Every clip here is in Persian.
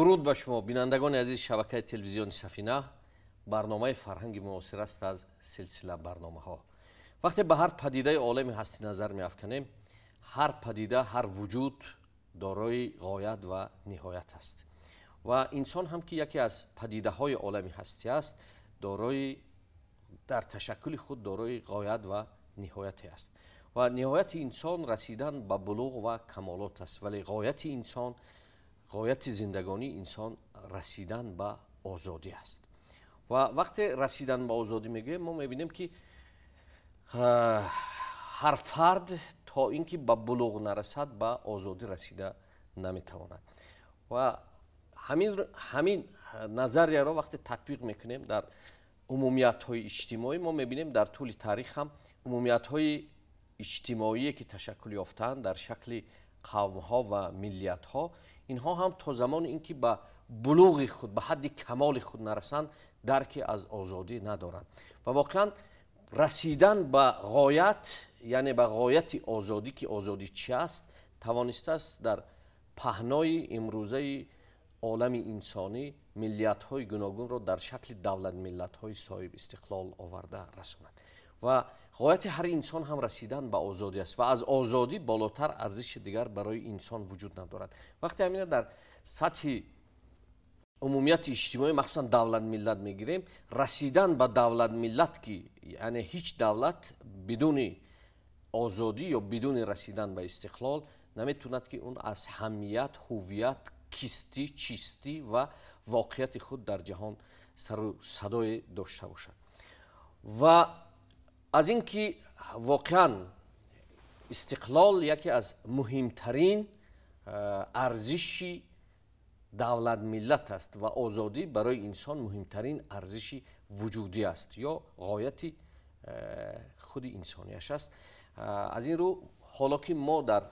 درود به شما بینندگان عزیز شبکه تلویزیونی سفینه. برنامه فرهنگ معاصر است از سلسله برنامه‌ها. وقتی به هر پدیده عالم هستی نظر می‌افکنیم، هر پدیده، هر وجود دارای غایت و نهایت است و انسان هم که یکی از پدیده‌های عالم هستی است، دارای در تشکل خود دارای غایت و نهایت است و نهایت انسان رسیدن به بلوغ و کمالات است، ولی غایت انسان، غایت زندگانی انسان رسیدن به آزادی است. و وقتی رسیدن به آزادی میگه، ما میبینیم که هر فرد تا اینکه به بلوغ نرسد به آزادی رسیده نمیتواند و همین نظریه را وقتی تطبیق میکنیم در عمومیت های اجتماعی، ما میبینیم در طول تاریخ هم عمومیت های اجتماعی که تشکل یافتند در شکل قوم ها و ملیت ها، اینها هم تا زمان اینکه به بلوغ خود، به حد کمال خود نرسند، درکی از آزادی ندارند و واقعا رسیدن به غایت، یعنی به غایت آزادی، که آزادی چی است، توانسته است در پهنای امروزه عالم انسانی ملیت های گوناگون را در شکل دولت ملت های صاحب استقلال آورده رساند و غایت هر انسان هم رسیدن به آزادی است و از آزادی بالاتر ارزش دیگر برای انسان وجود ندارد. وقتی همین در سطح عمومیت اجتماعی مخصوصا دولت ملت میگیریم، رسیدن به دولت ملت که یعنی هیچ دولت بدون آزادی یا بدون رسیدن به استقلال نمیتوند که اون از همیت، هویت، کیستی، چیستی و واقعیت خود در جهان سر و صدای داشته باشد. و از اینکه واقعا استقلال یکی از مهمترین ارزش دولت ملت است و آزادی برای انسان مهمترین ارزش وجودی است یا غایت خود انسانیش است. از این رو حالا که ما در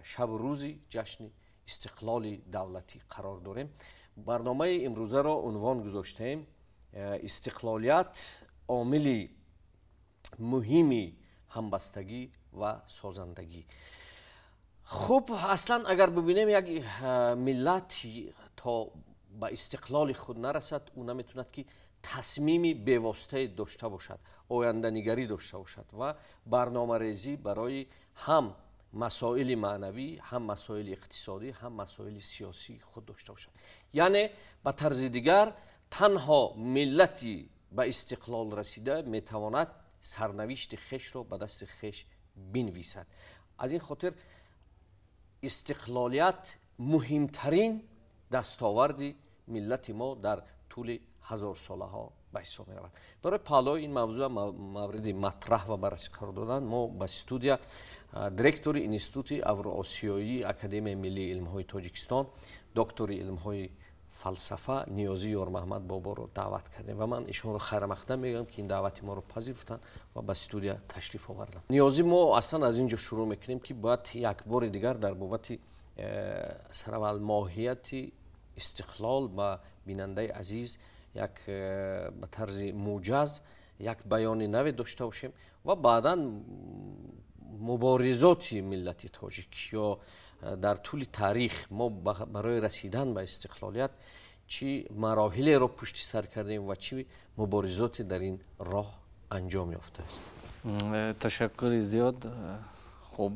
شب و روز جشن استقلال دولتی قرار داریم، برنامه امروزه را عنوان گذاشتیم استقلالیت عامل مهمی همبستگی و سازندگی. خب اصلا اگر ببینیم یک ملت تا به استقلال خود نرسد، او نمیتوند که تصمیمی بیواسطه داشته باشد، آینده نگری داشته باشد و برنامه ریزی برای هم مسائل معنوی، هم مسائل اقتصادی، هم مسائل سیاسی خود داشته باشد. یعنی به طرز دیگر تنها ملتی به استقلال رسیده میتواند سرنوشت خیش را به دست خیش بنویسد. از این خاطر استقلالیت مهمترین دستاورد ملت ما در طول هزار ساله ها به حساب می رود. برای پهلوی این موضوع مورد مطرح و بررسی قرار دادن، ما به استودیا دیرکتور انستیتوت اوراسیایی اکادمی ملی علم های تاجیکستان، دکتر علم های فلسفه نیازی یار محمد بابا رو دعوت کردیم و من ایشون رو خیر مقدم میگم که این دعوت ما رو پذیرفتن و به استودیو تشریف آوردن. نیازی ما اصلا از اینجا شروع میکنیم که باید یک بار دیگر در بابت سرول ماهیت استقلال با بیننده عزیز یک به طرز موجز یک بیان نو داشته باشیم و بعدا مبارزات ملت تاجیک یا در طول تاریخ ما برای رسیدن به استقلالیت چی مراحل را پشت سر کردیم و چی مبارزات در این راه انجام یافته است. تشکر زیاد. خب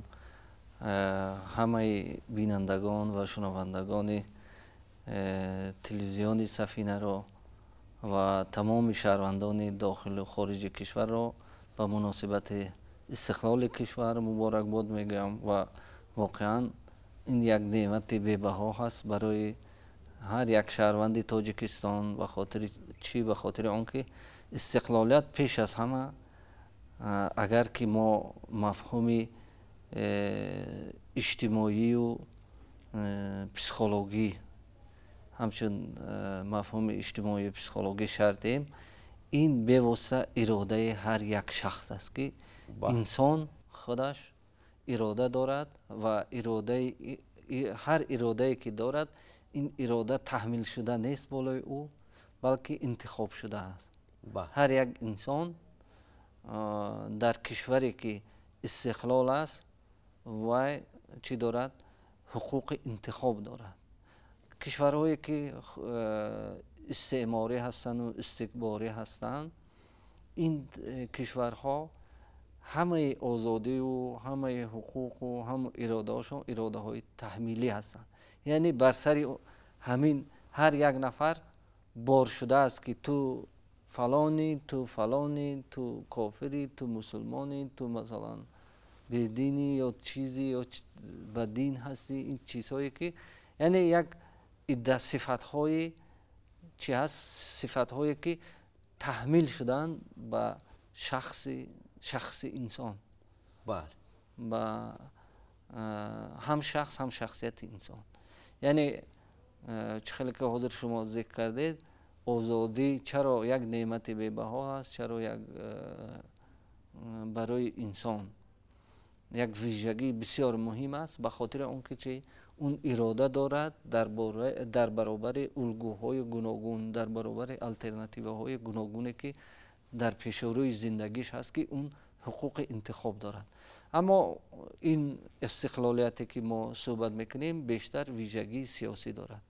همه بینندگان و شنوندگان تلویزیون سفینه را و تمام شهروندان داخل و خارج کشور را به مناسبت استقلال کشور مبارکباد میگم و واقعا این یک نعمت بی‌بها هست برای هر یک شهروند تاجیکستان. به خاطر چی؟ به خاطر آنکه استقلالیت پیش از همه، اگر که ما مفهوم اجتماعی و پسیکولوژی، همچون مفهوم اجتماعی و پسیکولوژی شرطیم، این به واسطه اراده هر یک شخص است که انسان خودش اراده دارد و اراده هر اراده که دارد، این اراده تحمیل شده نیست بالای او، بلکه انتخاب شده است. هر یک انسان در کشوری که استقلال است و چی دارد؟ حقوق انتخاب دارد. کشورهایی که استعماری هستند و استکباری هستند، این کشورها همه آزادی و همه حقوق و همه اراده‌هاشون اراده های تحمیلی هستند. یعنی بر سر همین هر یک نفر بار شده است که تو فلانی، تو فلانی، تو کافری، تو مسلمانی، تو مثلا بدینی یا چیزی یا بدین هستی. این چیزهایی که یعنی یک عده صفت‌های چی هست، صفت‌هایی که تحمیل شدن به شخص انسان، بله، با هم شخص هم شخصیت انسان. یعنی خیلی که حضور شما ذکر کردید، آزادی چرا یک نعمت بی‌بها است، چرا یک برای انسان یک ویژگی بسیار مهم است، به خاطر اونکه چی اون اراده دارد در برابر الگوهای گوناگون، در برابر الترناتیوهای گوناگونی که در پیش روی زندگیش هست که اون حقوق انتخاب دارد. اما این استقلالیتی که ما صحبت میکنیم بیشتر ویژگی سیاسی دارد.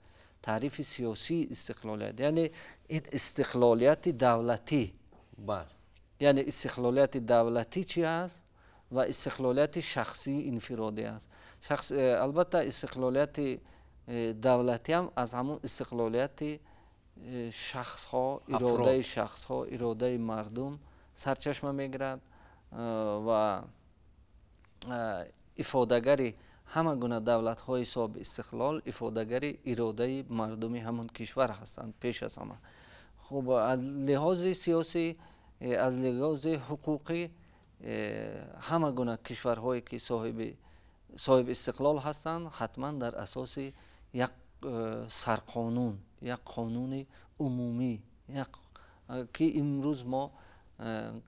تعریف سیاسی استقلالیت یعنی این استقلالیت دولتی. بله. یعنی استقلالیت دولتی چی است و استقلالیت شخصی انفرادی است. البته استقلالیت دولتی هم از همون استقلالیت شخص ها، اراده شخص ها، اراده مردم سرچشمه میگیرد و افادهگری همه گونه دولت های حساب استقلال افادهگری اراده مردمی همون کشور هستند پیش از همه. خب از لحاظ سیاسی، از لحاظ حقوقی، همه گونه کشورهایی که صاحب استقلال هستند حتما در اساس یک سرقانون، یک قانون عمومی، که امروز ما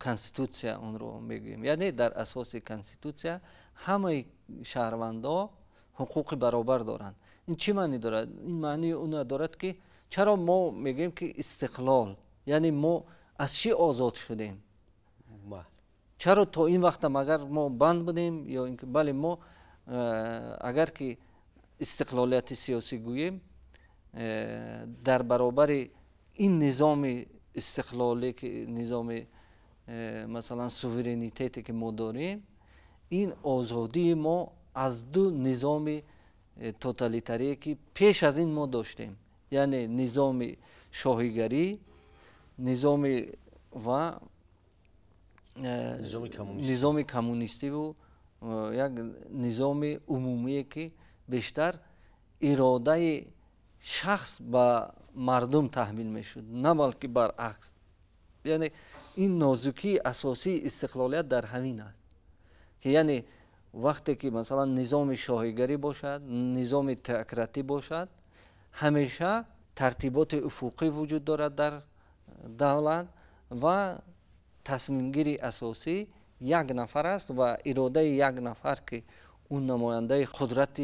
کنستیتوسیا اون رو میگیم، یعنی در اساس کنستیتوسیا همه شهروندان حقوق برابر دارند. این چی معنی دارد؟ این معنی اون دارد که چرا ما میگیم که استقلال یعنی ما از چی آزاد شدیم؟ چرا تا این وقت مگر ما بند بودیم؟ یا اینکه بله ما اگر که استقلالیت سیاسی گوییم در برابر این نظام استقلالی که نظام مثلا سوورینیتیتی که ما داریم، این آزادی ما از دو نظام توتالیتری که پیش از این ما داشتیم، یعنی نظام شاهیگری، نظام کمونیستی و یک نظام عمومی که بیشتر اراده شخص به مردم تحمیل میشد، نه بلکه برعکس. یعنی این نازکی اساسی استقلالیت در همین است که یعنی وقتی که مثلا نظام شاهیگری باشد، نظام تئوکراتی باشد، همیشه ترتیبات افقی وجود دارد در دولت و تصمیم گیری اساسی یک نفر است و اراده یک نفر که اون نماینده قدرت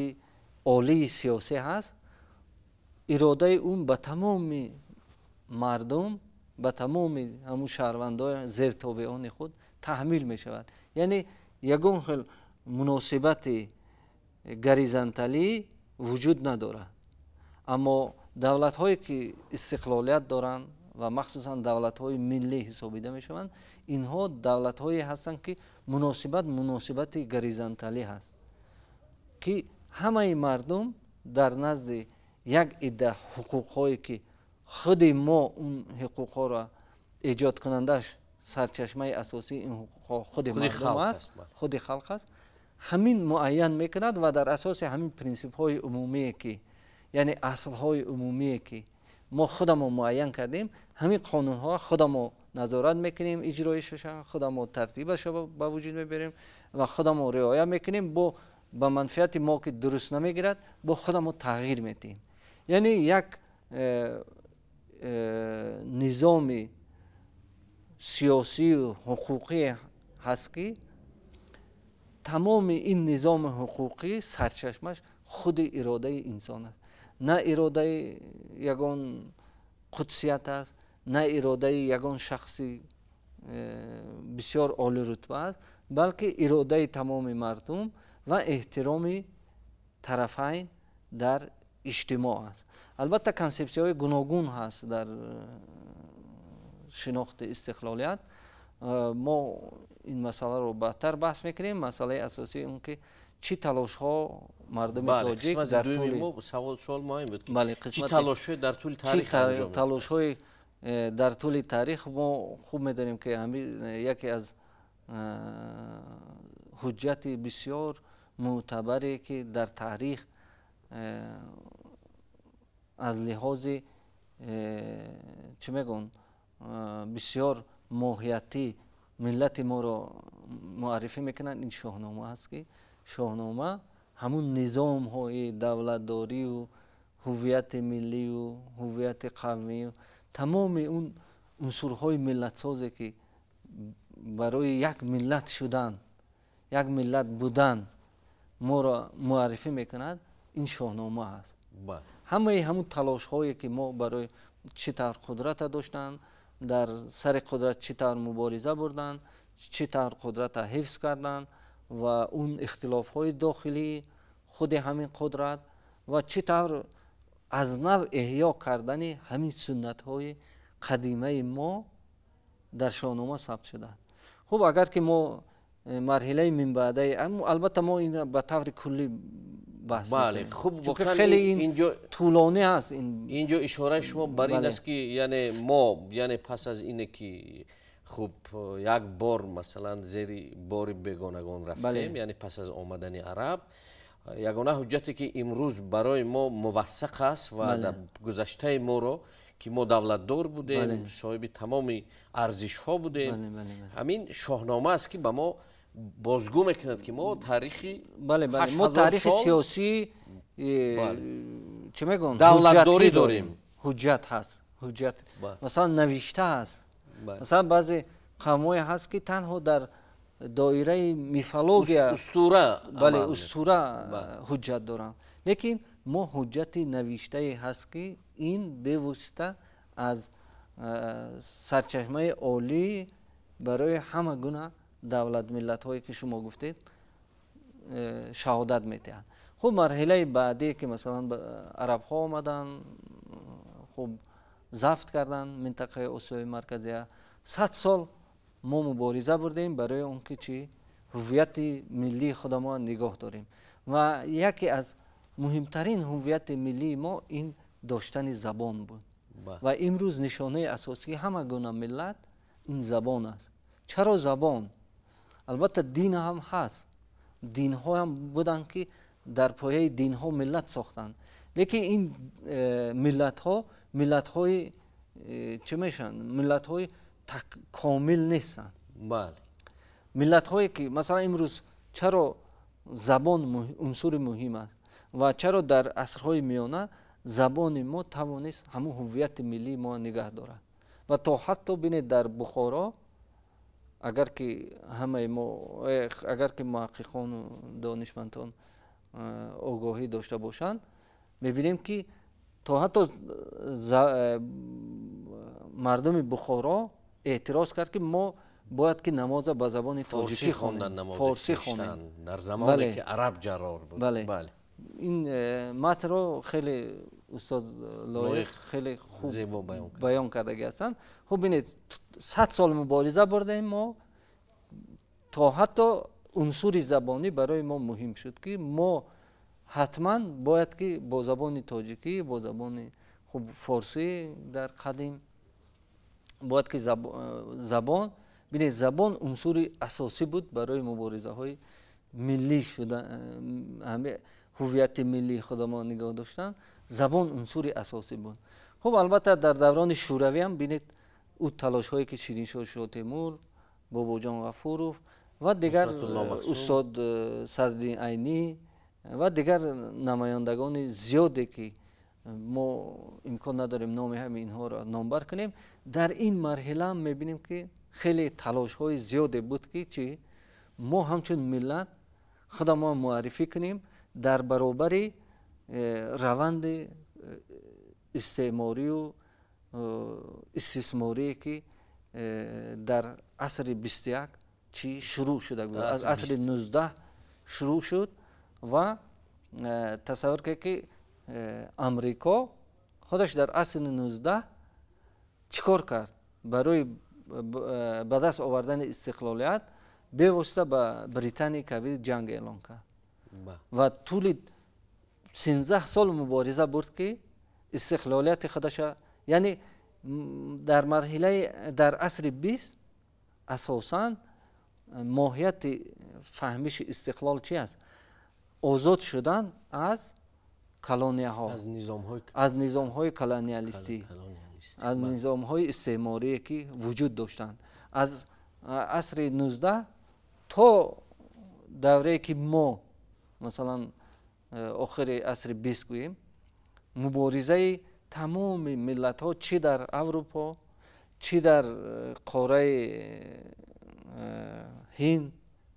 عالی سیاسی هست، اراده اون به تمام مردم، به تمام همون شهروندان زیر تابعان خود تحمیل می شود. یعنی یگون خیل مناسبت گریزنتالی وجود ندارد. اما دولت هایی که استقلالیت دارند و مخصوصا دولت های ملی حسابیده می شوند، اینها دولت هایی هستند که مناسبت گریزنتالی هست که همه مردم در نزد یک عده حقوق هایی که خود ما اون حقوق ها را ایجاد کنندش سرچشمه اساسی این حقوق خود مردم است، خود خلق است، همین معین میکند و در اساس همین پرینسیپ های عمومی که یعنی اصل های عمومی که ما خودمون معین کردیم، همین قانون ها خودمون نظارت میکنیم، اجرایش خودمون ترتیبش رو به وجود میبریم و خودمون رعایت میکنیم، با منفعت ما که درست نمیگیرد با خودمون تغییر میدیم. یعنی یک نظام سیاسی و حقوقی هست که تمام این نظام حقوقی سرچشمش خود اراده انسان است، نه اراده یگان قدسیت است، نه اراده یگان شخصی بسیار عالی رتبه است، بلکه اراده تمام مردم و احترام طرفین در اجتماع است. البته کانسپسی های گوناگون هست در شناخت استقلالیت. ما این مسئله رو بعدتر بحث میکنیم. مسئله اساسی اون که چی تلاش ها مردم تاجیک در طول سوال مهم بود که چی تلاش های در طول تاریخ انجام تلاش های در طول تاریخ ما خوب میدونیم که یکی از حجت بسیار معتبری که در تاریخ از لحاظ چه میگن بسیار ماهیتی ملت ما رو معرفی میکنن این شاهنامه هست که شاهنامه همون نظام های دولتداری و هویت ملی و هویت قومی و تمام اون عنصرهای ملت سازی که برای یک ملت شدن یک ملت بودن ما را معرفی میکند این شاهنامه هست. همون تلاش هایی که ما برای چطور قدرت داشتن در سر قدرت چطور مبارزه بردن چطور قدرت حفظ کردن و اون اختلاف های داخلی خود همین قدرت و چطور از نو احیا کردن همین سنت های قدیمه ما در شاهنامه ثبت شده. خب اگر که ما مرحله من بعده البته ما این به طور کلی بحث میکنیم. خب چون خیلی اینجا طولانی هست. اینجا اشاره شما بر این است که یعنی ما یعنی پس از اینه که خب یک بار مثلا زیر بار بیگانگان رفتیم یعنی پس از آمدن عرب یگانه حجتی که امروز برای ما موثق است و در گذشته ما رو که ما دولتدار بودیم صاحب تمام ارزش ها بودیم همین شاهنامه است که به ما بازگو میکند که ما تاریخی ما تاریخ سیاسی چه میگن دولتداری داریم حجت هست حجت مثلا نوشته هست مثلا بعضی قوم‌های هست که تنها در دایره میفولوژیا اسطوره حجت دارن لیکن ما حجت نوشته هست که این به واسطه از سرچشمه عالی برای همه گونه دولت ملت هایی که شما گفتید شهادت میدهند. خب مرحله بعدی که مثلا عرب ها آمدن خب ضبط کردن منطقه آسیای مرکزی 100 سال ما مبارزه بردیم برای اون که چی هویت ملی خودمان نگاه داریم و یکی از مهمترین هویت ملی ما این داشتن زبان بود و امروز نشانه اساسی همه گونه ملت این زبان است. چرا زبان؟ البته دین هم هست، دین ها هم بودن که در پایه دین ها ملت ساختن لیکن این ملت های چه میشن؟ ملت های کامل نیستن. ملت هایی که مثلا امروز چرا زبان عنصر مهم است و چرا در عصرهای میانه زبان ما توانست همون هویت ملی ما نگه دارد و تا حتی بینید در بخارا اگر که همه ما اگر که محققان و دانشمندان آگاهی داشته باشند میبینیم که تا حتی مردم بخارا اعتراض کرد که ما باید که نماز به زبان تاجیکی خواندن فارسی خواندن در زمانی که عرب جرار بود. این متن رو خیلی استاد لایق خیلی خوب بیان کرده هستند. خب ببینید 100 سال مبارزه بردیم ما تا حتی عنصر زبانی برای ما مهم شد که ما حتما باید که با زبان تاجیکی با زبان خب فارسی در قدیم باید که زبان ببینید زبان عنصر اساسی بود برای مبارزه های ملی شدن همه هویت ملی خودمان نگاه داشتن زبان عنصر اساسی بود. خب البته در دوران شوروی هم ببینید او تلاش هایی که شیرین‌شاه شاه تیمور بابا جان غفورов و دیگر استاد صدرالدین عینی و دیگر نمایندگان زیادی که ما امکان نداریم نام همه اینها را نامبر کنیم در این مرحله هم میبینیم که خیلی تلاش های زیادی بود که چی ما همچون ملت خودمان معرفی کنیم در برابر روند استعماری و استثماری که در عصر 21 چی شروع شده بود از عصر 19 شروع شد و تصور که امریکا خودش در عصر 19 چیکار کرد برای به دست آوردن استقلالیت به واسطه با بریتانیا کبیر جنگ اعلان کرد و طول 13 سال مبارزه برد که استقلالیت خودش، یعنی در مرحله در عصر 20 اساساً ماهیت فهمیش استقلال چی است؟ آزاد شدن از کلونیاها، از نظام های کلونیالیستی، از نظام های استعماری که وجود داشتند. از عصر 19 تا دوره که ما مثلا آخر عصر 20 گوییم، مبارزه تمام ملت ها چی در اروپا، چی در قاره هند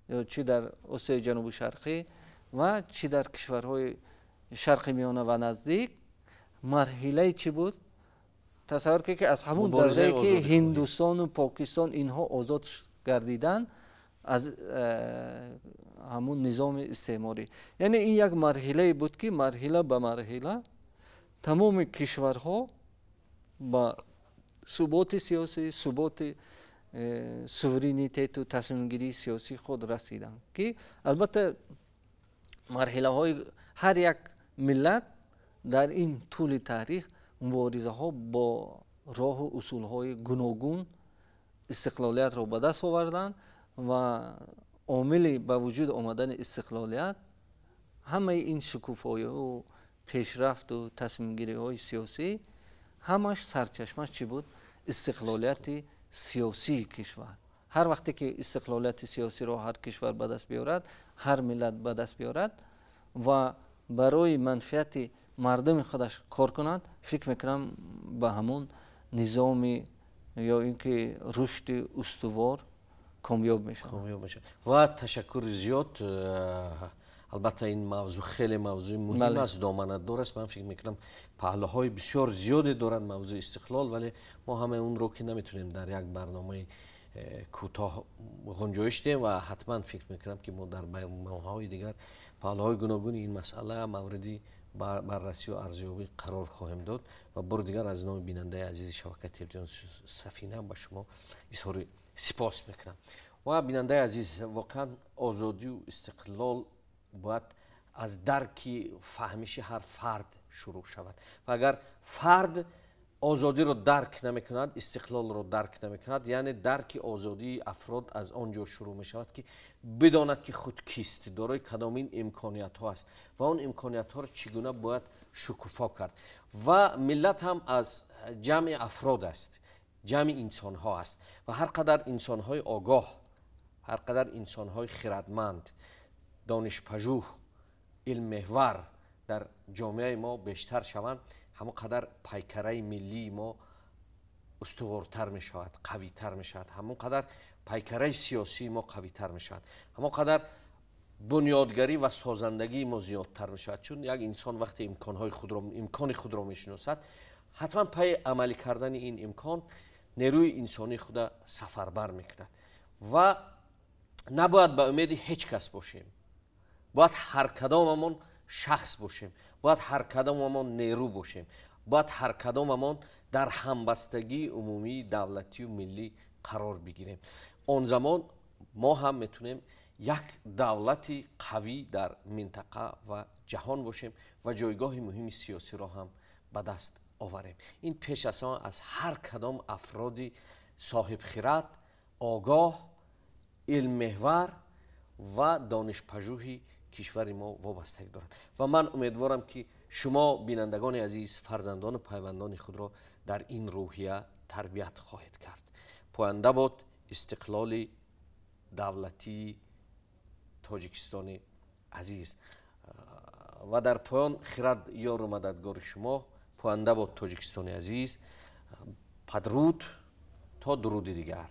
یا چی در آسیای جنوب شرقی و چی در کشورهای شرق میانه و نزدیک، مرحله چی بود؟ تصور که از همون دوره که هندوستان و پاکستان اینها آزاد گردیدن از همون نظام استعماری. یعنی این یک مرحله بود که مرحله به مرحله تمام کشورها با ثبات سیاسی، ثبات سوورینیته و تصمیم گیری سیاسی خود رسیدند که البته مرحله های هر یک ملت در این طول تاریخ مبارزه ها با راه و اصول های گوناگون استقلالیت را به دست آوردند و عامل به وجود آمدن استقلالیت همه این شکوفایی و پیشرفت و تصمیم گیری های سیاسی همش سرچشمش چی بود؟ استقلالیت سیاسی کشور. هر وقتی که استقلالیت سیاسی را هر کشور به دست بیارد، هر ملت به دست بیارد و برای منفعت مردم خودش کار کند، فکر میکنم به همون نظام یا اینکه رشد استوار کامیاب میشه. و تشکر زیاد. البته این موضوع خیلی موضوع مهم است، دامنه‌دار است. من فکر میکنم پهلوهای بسیار زیادی دارند موضوع استقلال، ولی ما همه اون رو که نمیتونیم در یک برنامه کوتاه گنجایش دهیم و حتما فکر میکنم که ما در برنامه‌های دیگر پهلوهای گوناگون این مسئله موردی بررسی و ارزیابی قرار خواهیم داد و بار دیگر از نام بیننده عزیز شبکه تلویزیون سفینه با شما اظهار سپاس میکنم. و بیننده عزیز، واقعا آزادی و استقلال باید از درک فهمیش هر فرد شروع شود و اگر فرد آزادی رو درک نمی کند، استقلال رو درک نمی کند، یعنی درک آزادی افراد از آنجا شروع می شود که بداند که خود کیست، دارای کدامین امکانیت ها است و اون امکانیت ها رو چگونه باید شکوفا کرد. و ملت هم از جمع افراد است، جمع انسان ها است و هر قدر انسان های آگاه، هر قدر انسان های خردمند، دانشپژوه، علم محور در جامعه ما بیشتر شوند، همون قدر پیکره ملی ما استوارتر می شود، قوی تر می شود، همون قدر پیکره سیاسی ما قوی تر می شود، همون قدر بنیادگری و سازندگی ما زیادتر می شود. چون یک انسان وقتی امکان خود را می شناسد، حتما پای عملی کردن این امکان نیروی انسانی خود سفربر می کند و نباید به امید هیچ کس باشیم. باید هر کداممون شخص باشیم، باید هر کداممون نیرو باشیم، باید هر کداممون در همبستگی عمومی دولتی و ملی قرار بگیریم. اون زمان ما هم میتونیم یک دولتی قوی در منطقه و جهان باشیم و جایگاه مهم سیاسی را هم به دست آوریم. این پیش از هر کدام افرادی صاحب خرد، آگاه، علم محور و دانشپژوهی کشور ما وابستگی دارد و من امیدوارم که شما بینندگان عزیز فرزندان و پیوندان خود را در این روحیه تربیت خواهید کرد. پاینده باد استقلال دولتی تاجیکستان عزیز. و در پایان خرد یار و مددگار شما، پاینده باد تاجیکستان عزیز. بدرود تا درود دیگر.